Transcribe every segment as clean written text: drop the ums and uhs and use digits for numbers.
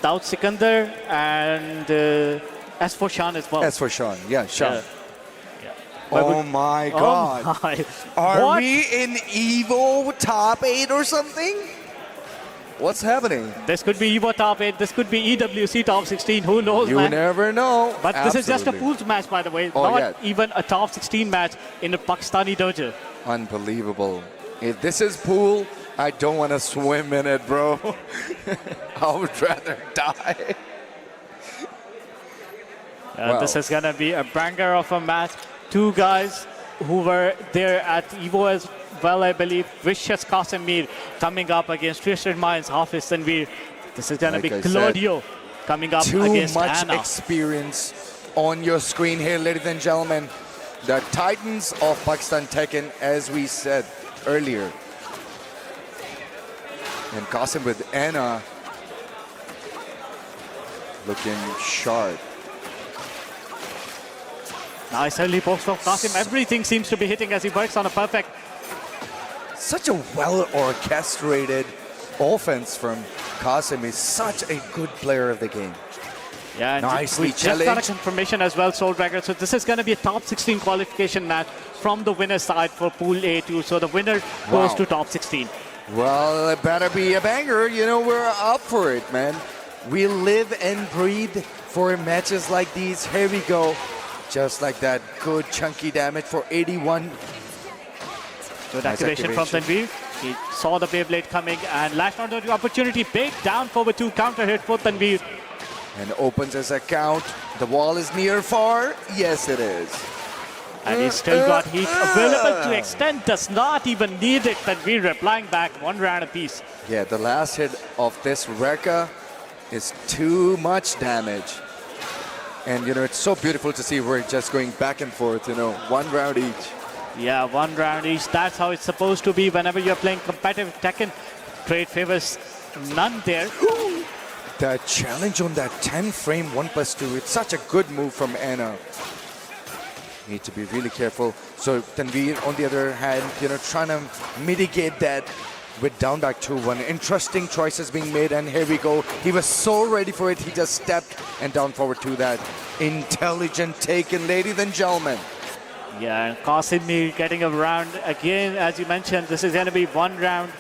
without Sikandar and as for Shan as well. As for Sean, yeah, Sean. Yeah. Oh my God. Oh my. Are What? we in Evo top 8 or something? What's happening? This could be Evo top 8. This could be EWC top 16. Who knows, You man? never know. But this is just a Absolutely. pools match, by the way. Oh, Not yeah. even a top 16 match in a Pakistani dojo. Unbelievable. If this is pool, I don't want to swim in it, bro. I would rather die. Wow. This is going to be a banger of a match. Two guys who were there at Evo as well, I believe. Vicious Qasim Meer coming up against Twisted Minds, Hafiz Tanveer. This is going to be Claudio coming up against Too much Anna. experience on your screen here, ladies and gentlemen. The Titans of Pakistan Tekken, as we said earlier. And Qasim with Anna looking sharp. Nice early post from Qasim. Everything seems to be hitting as he works on a perfect. Such a well-orchestrated offense from Qasim. He's such a good player of the game. Yeah, and Nicely we just got a challenged. confirmation as well, Soul Breaker. So this is going to be a top 16 qualification match from the winner's side for Pool A2. So the winner goes to top 16. Well, it better be a banger. You know, we're up for it, man. We live and breathe for matches like these. Here we go. Just like that. Good chunky damage for 81. Good Nice activation from Tanveer. He saw the Beyblade coming and lashed onto the opportunity. Big down forward 2 counter hit for Tanveer. And opens his account. The wall is near far. Yes, it is. And he's still got heat available to extend. Does not even need it. Tanveer replying back 1 round apiece. Yeah, the last hit of this Rekka is too much damage. And, you know, it's so beautiful to see we're just going back and forth, you know, 1 round each. Yeah, 1 round each. That's how it's supposed to be whenever you're playing competitive Tekken. Trade favors none there. The challenge on that 10-frame 1+2, it's such a good move from Anna. Need to be really careful. So Tanveer, on the other hand, you know, trying to mitigate that with down back 2-1. Interesting choices being made, and here we go. He was so ready for it, he just stepped and down forward to that. Intelligent taken, ladies and gentlemen. Yeah, and Qasim Meer getting around again. As you mentioned, this is going to be 1 round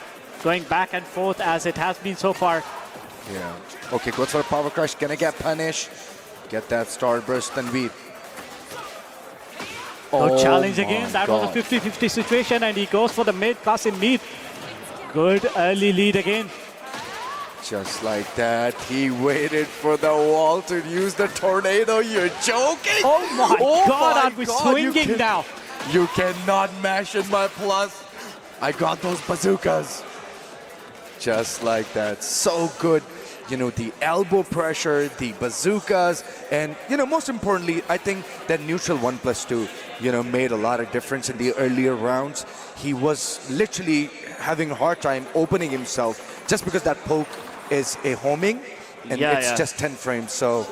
going back and forth as it has been so far. Yeah. Okay, goes for a power crush. Gonna get punished. Get that starburst, Tanveer. Good challenge my again. That God. was a 50-50 situation, and he goes for the mid. Qasim Meer. Good early lead again. Just like that, he waited for the wall to use the tornado. You're joking? Oh my God, my are we God, you swinging now? You cannot mash in my plus. I got those bazookas. Just like that. So good. You know, the elbow pressure, the bazookas, and, you know, most importantly, I think that neutral 1+2, you know, made a lot of difference in the earlier rounds. He was literally having a hard time opening himself just because that poke is a homing, and it's just 10 frames. So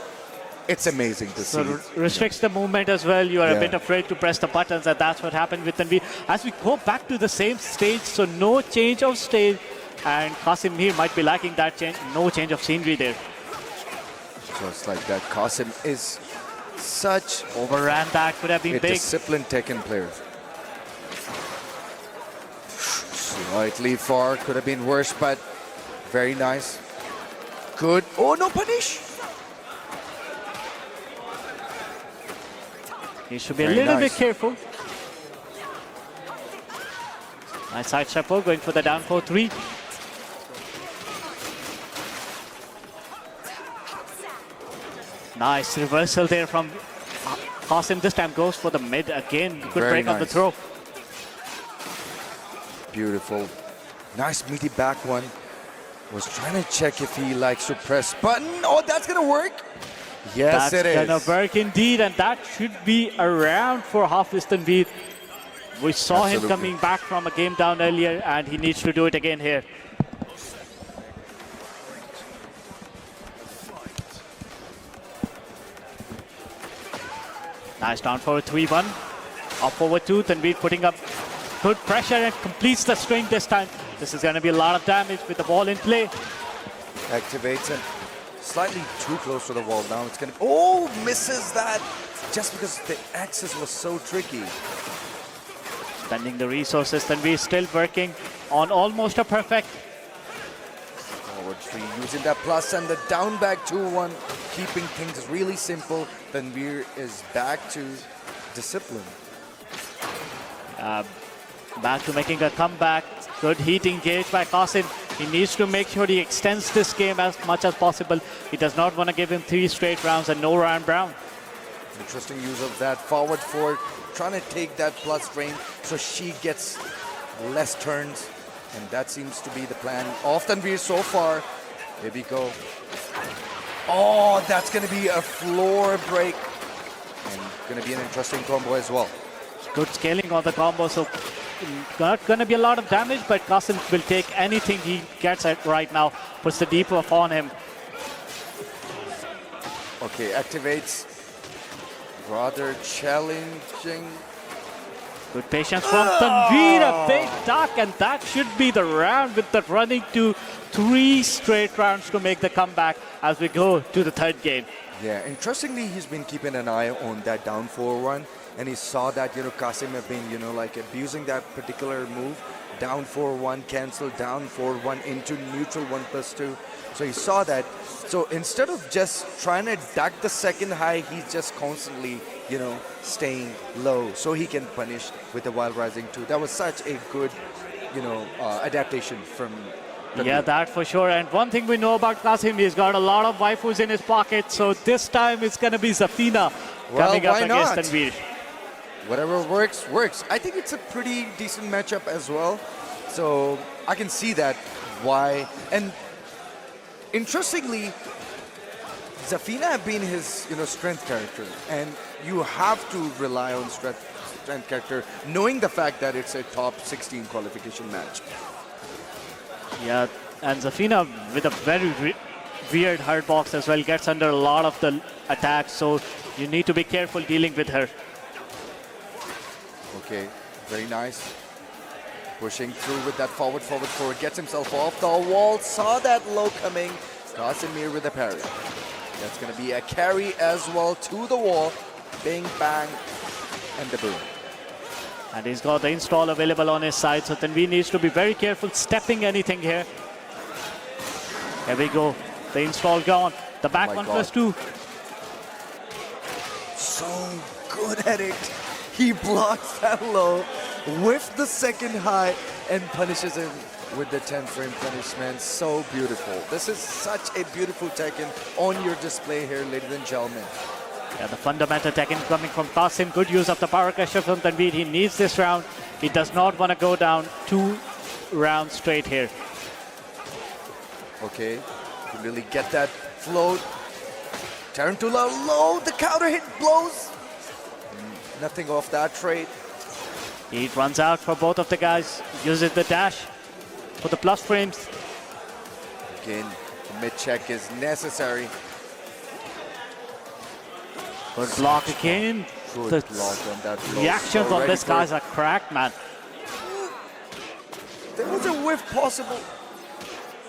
it's amazing to see. So restricts the movement as well. You are a bit afraid to press the buttons, and that's what happened with Tanveer. As we go back to the same stage, so no change of stage. And Qasim Meer might be lacking that change. No change of scenery there. Just like that, Qasim is such Overran that, could have been a big. disciplined Tekken player. Slightly far, could have been worse, but very nice. Good. Oh, no punish. He should be Very a little nice. bit careful. Nice side stepper going for the down 4-3. Nice reversal there from Qasim. This time goes for the mid again. Good Very break on the nice. throw. Beautiful. Nice meaty back one. Was trying to check if he likes to press button. Oh, that's going to work. Yes, it is. That's going to work indeed, and that should be around for Hafiz Tanveer. We saw him coming back from a game down earlier, and he needs to do it again here. Nice down forward 3-1. Up forward 2. Tanveer putting up good pressure and completes the string this time. This is going to be a lot of damage with the ball in play. Activates it. Slightly too close to the wall now. It's gonna. Oh, misses that just because the axis was so tricky. Spending the resources, Tanveer still working on almost a perfect. Forward 3 using that plus and the down back 2-1, keeping things really simple. Tanveer is back to discipline. Back to making a comeback. Good heat engaged by Qasim. He needs to make sure he extends this game as much as possible. He does not want to give him 3 straight rounds and no round brown. Interesting use of that forward 4, trying to take that plus frame so she gets less turns. And that seems to be the plan of Tanveer so far. Here we go. Oh, that's going to be a floor break. And going to be an interesting combo as well. Good scaling on the combo, so not going to be a lot of damage, but Qasim will take anything he gets at right now. Puts the deep buff on him. Okay, activates. Rather challenging. Good patience from Tanveer, a big duck, and that should be the round with the running to 3 straight rounds to make the comeback as we go to the 3rd game. Yeah, interestingly, he's been keeping an eye on that down 4-1, and he saw that, Qasim have been, like abusing that particular move. Down 4-1, cancel, down 4-1 into neutral 1+2. So he saw that. So instead of just trying to duck the second high, he's just constantly, staying low so he can punish with the Wild Rising 2. That was such a good, adaptation from Tanveer. Yeah, that for sure. And one thing we know about Qasim, he's got a lot of waifus in his pocket. So this time it's going to be Zafina coming up against Tanveer. Whatever works, works. I think it's a pretty decent matchup as well. So I can see that why. And interestingly, Zafina have been his, strength character, and you have to rely on strength character, knowing the fact that it's a top 16 qualification match. Yeah, and Zafina with a very weird hard box as well, gets under a lot of the attacks, so you need to be careful dealing with her. Okay, very nice. Pushing through with that forward, gets himself off the wall, saw that low coming. Qasim Meer with a parry. That's going to be a carry as well to the wall. Bing, bang, and the boom. And he's got the install available on his side, so Tanveer needs to be very careful stepping anything here. Here we go. The install gone. The back 1+2. So good at it. He blocks that low with the second high and punishes him with the 10 frame punishment. So beautiful. This is such a beautiful Tekken on your display here, ladies and gentlemen. Yeah, the fundamental Tekken coming from Qasim. Good use of the power pressure from Tanveer. He needs this round. He does not want to go down 2 rounds straight here. Okay, can really get that float. Tarantula low, the counter hit blows. Nothing off that trade. He runs out for both of the guys. Uses the dash for the plus frames. Again, the mid check is necessary. Good block again. Good block on that blow. Reactions on this guy's are cracked, man. There was a whiff possible.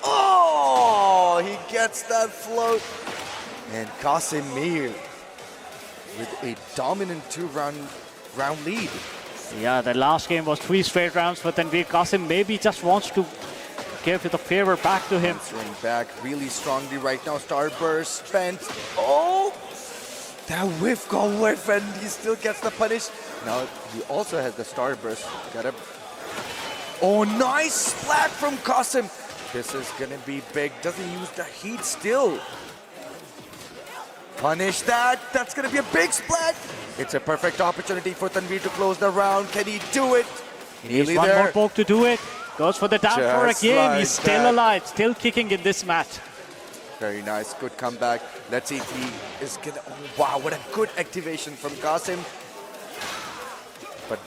Oh, he gets that float. And Qasim Meer with a dominant 2-round lead. Yeah, the last game was 3 straight rounds for Tanveer. Qasim maybe just wants to give the favor back to him. Answering back really strongly right now. Starburst spent. Oh, that whiff got whiff, and he still gets the punish. Now he also has the Starburst. Oh, nice splat from Qasim. This is gonna be big. Doesn't use the heat still. Punish that. That's going to be a big splat. It's a perfect opportunity for Tanveer to close the round. Can he do it? He needs one more poke to do it. Goes for the down four again. Like He's still alive, still kicking in this match. Very nice. Good comeback. Let's see if he is going to... Oh, wow, what a good activation from Qasim. But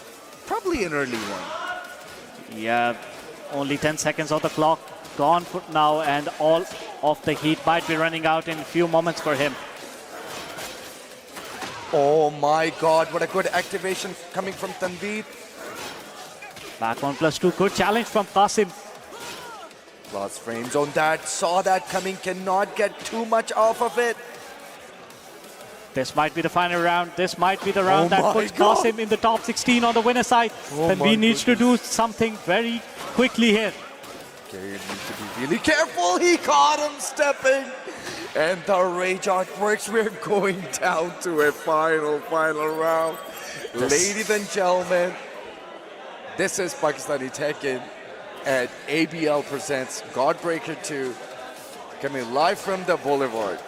probably an early one. Yeah, only 10 seconds on the clock. Gone for now, and all of the heat might be running out in a few moments for him. Oh my God, what a good activation coming from Tanveer. Back 1+2, good challenge from Qasim. Plus frames on that. Saw that coming. Cannot get too much off of it. This might be the final round. This might be the round that my puts God. Qasim in the top 16 on the winner side. Oh my Tanveer needs to do something very quickly here. Okay, you need to be really careful. He caught him stepping. And the rage art works. We're going down to a final round. Ladies and gentlemen, this is Pakistani Tekken and ABL presents Godbreaker 2 coming live from the Boulevard.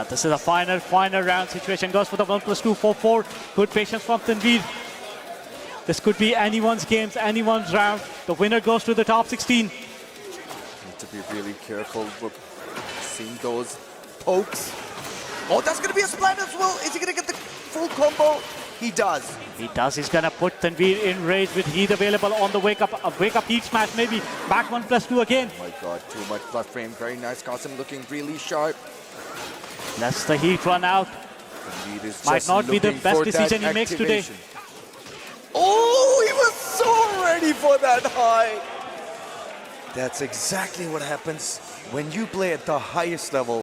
This is a final round situation. Goes for the 1+2 4-4. Good patience from Tanveer. This could be anyone's games, anyone's round. The winner goes to the top 16. Need to be really careful with seeing those pokes. Oh, that's going to be a splat as well. Is he going to get the full combo? He does. He does. He's going to put Tanveer in rage with heat available on the wake up heat smash maybe. Back 1+2 again. Oh my God, too much plus frame. Very nice. Qasim looking really sharp. Lets the heat run out. Tanveer is Might just not be the looking best for decision that he makes today. activation. Oh, he was so ready for that high. That's exactly what happens when you play at the highest level.